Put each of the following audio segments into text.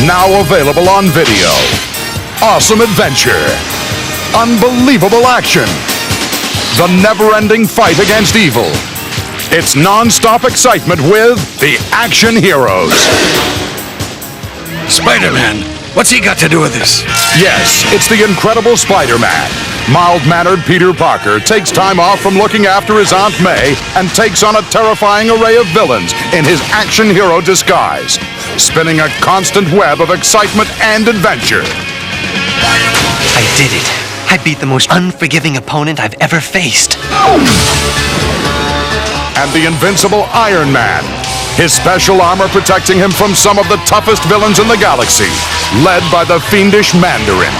Now available on video. Awesome adventure. Unbelievable action. The never-ending fight against evil. It's non-stop excitement with the Action Heroes. Spider-Man, what's he got to do with this? Yes, it's the Incredible Spider-Man. Mild-mannered Peter Parker takes time off from looking after his Aunt May and takes on a terrifying array of villains in his action hero disguise, spinning a constant web of excitement and adventure. I did it. I beat the most unforgiving opponent I've ever faced. And the invincible Iron Man. His special armor protecting him from some of the toughest villains in the galaxy, led by the fiendish Mandarin.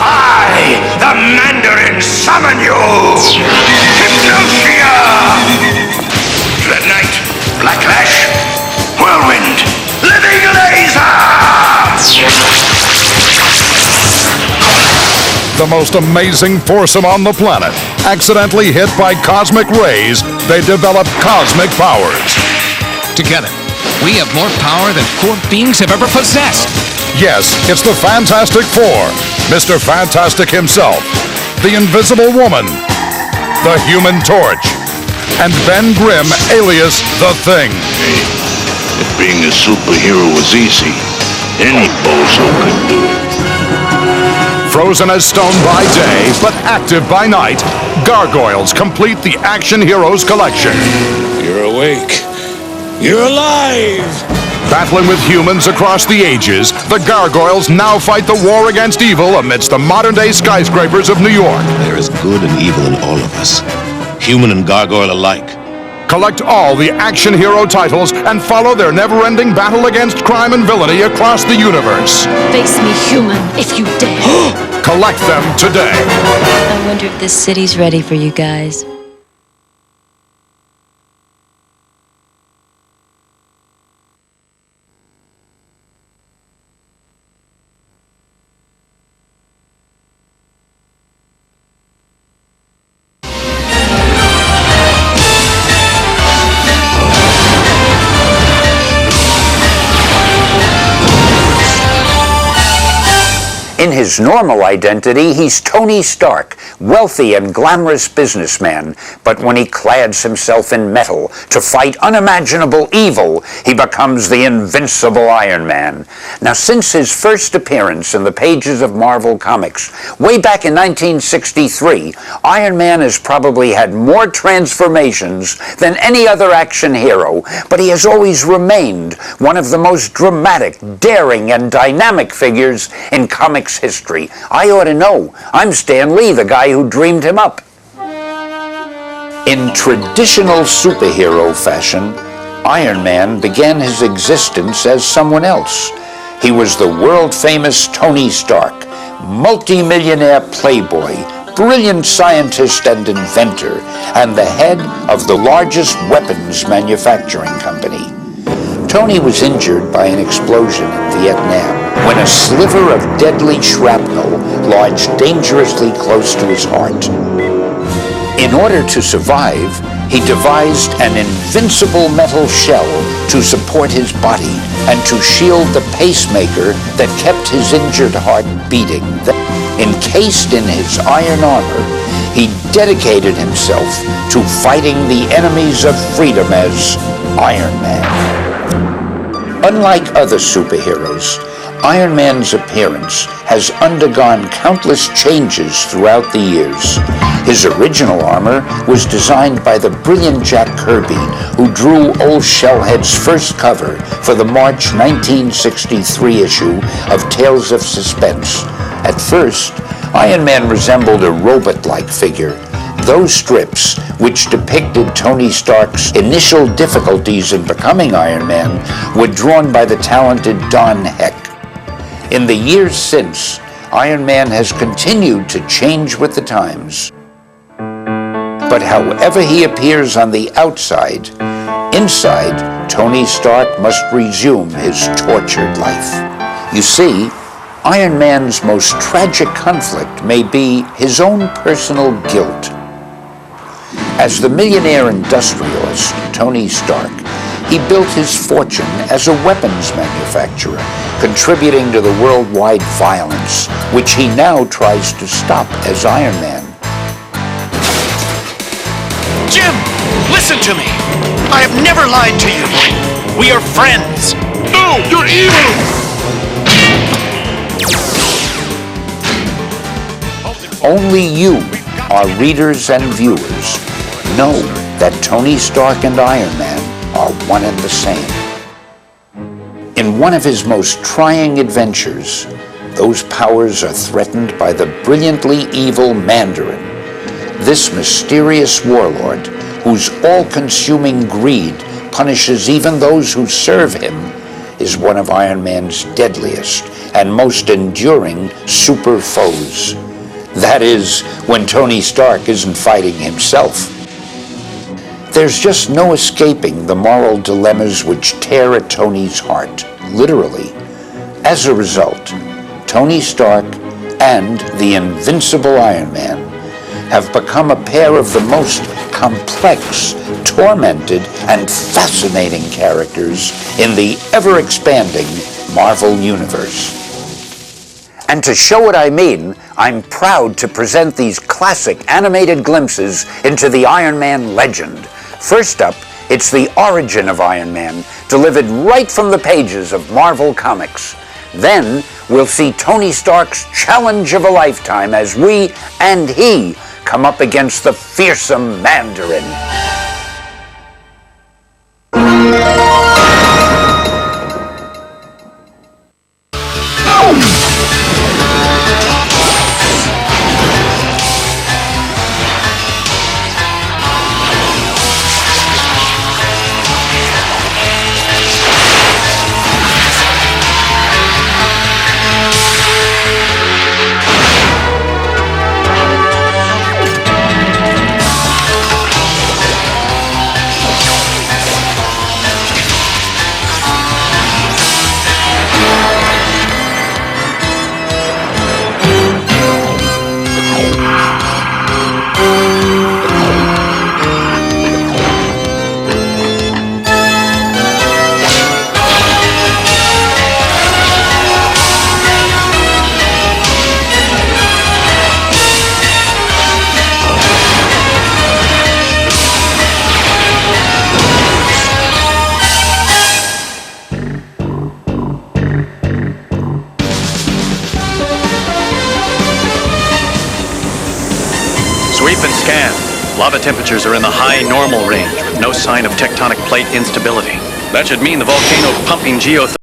I, the Mandarin, summon you! Hypnosia! Red Knight, Black Lash, Whirlwind, Living Laser! The most amazing foursome on the planet. Accidentally hit by cosmic rays, they develop cosmic powers. Together, we have more power than four beings have ever possessed. Yes, it's the Fantastic Four. Mr. Fantastic himself, the Invisible Woman, the Human Torch, and Ben Grimm, alias The Thing. Hey, if being a superhero was easy, any bozo could do it. Frozen as stone by day, but active by night, gargoyles complete the Action Heroes collection. You're awake. You're alive! Battling with humans across the ages, the gargoyles now fight the war against evil amidst the modern-day skyscrapers of New York. There is good and evil in all of us, human and gargoyle alike. Collect all the Action Hero titles and follow their never-ending battle against crime and villainy across the universe. Face me, human, if you dare. Collect them today. I wonder if this city's ready for you guys. In his normal identity, he's Tony Stark, wealthy and glamorous businessman. But when he clads himself in metal to fight unimaginable evil, he becomes the invincible Iron Man. Now, since his first appearance in the pages of Marvel Comics, way back in 1963, Iron Man has probably had more transformations than any other action hero, but he has always remained one of the most dramatic, daring, and dynamic figures in comics history. I ought to know. I'm Stan Lee, the guy who dreamed him up. In traditional superhero fashion, Iron Man began his existence as someone else. He was the world-famous Tony Stark, multi-millionaire playboy, brilliant scientist and inventor, and the head of the largest weapons manufacturing company. Tony was injured by an explosion in Vietnam when a sliver of deadly shrapnel lodged dangerously close to his heart. In order to survive, he devised an invincible metal shell to support his body and to shield the pacemaker that kept his injured heart beating. Encased in his iron armor, he dedicated himself to fighting the enemies of freedom as Iron Man. Unlike other superheroes, Iron Man's appearance has undergone countless changes throughout the years. His original armor was designed by the brilliant Jack Kirby, who drew Old Shellhead's first cover for the March 1963 issue of Tales of Suspense. At first, Iron Man resembled a robot-like figure. Those strips, which depicted Tony Stark's initial difficulties in becoming Iron Man, were drawn by the talented Don Heck. In the years since, Iron Man has continued to change with the times. But however he appears on the outside, inside, Tony Stark must resume his tortured life. You see, Iron Man's most tragic conflict may be his own personal guilt. As the millionaire industrialist, Tony Stark, he built his fortune as a weapons manufacturer, contributing to the worldwide violence, which he now tries to stop as Iron Man. Jim, listen to me. I have never lied to you. We are friends. No, you're evil! Only you, our readers and viewers, know that Tony Stark and Iron Man are one and the same. In one of his most trying adventures, those powers are threatened by the brilliantly evil Mandarin. This mysterious warlord, whose all-consuming greed punishes even those who serve him, is one of Iron Man's deadliest and most enduring super foes. That is, when Tony Stark isn't fighting himself. There's just no escaping the moral dilemmas which tear at Tony's heart, literally. As a result, Tony Stark and the invincible Iron Man have become a pair of the most complex, tormented, and fascinating characters in the ever-expanding Marvel Universe. And to show what I mean, I'm proud to present these classic animated glimpses into the Iron Man legend. First up, it's the origin of Iron Man, delivered right from the pages of Marvel Comics. Then, we'll see Tony Stark's challenge of a lifetime as we and he come up against the fearsome Mandarin. Sweep and scan. Lava temperatures are in the high normal range with no sign of tectonic plate instability. That should mean the volcano pumping geothermal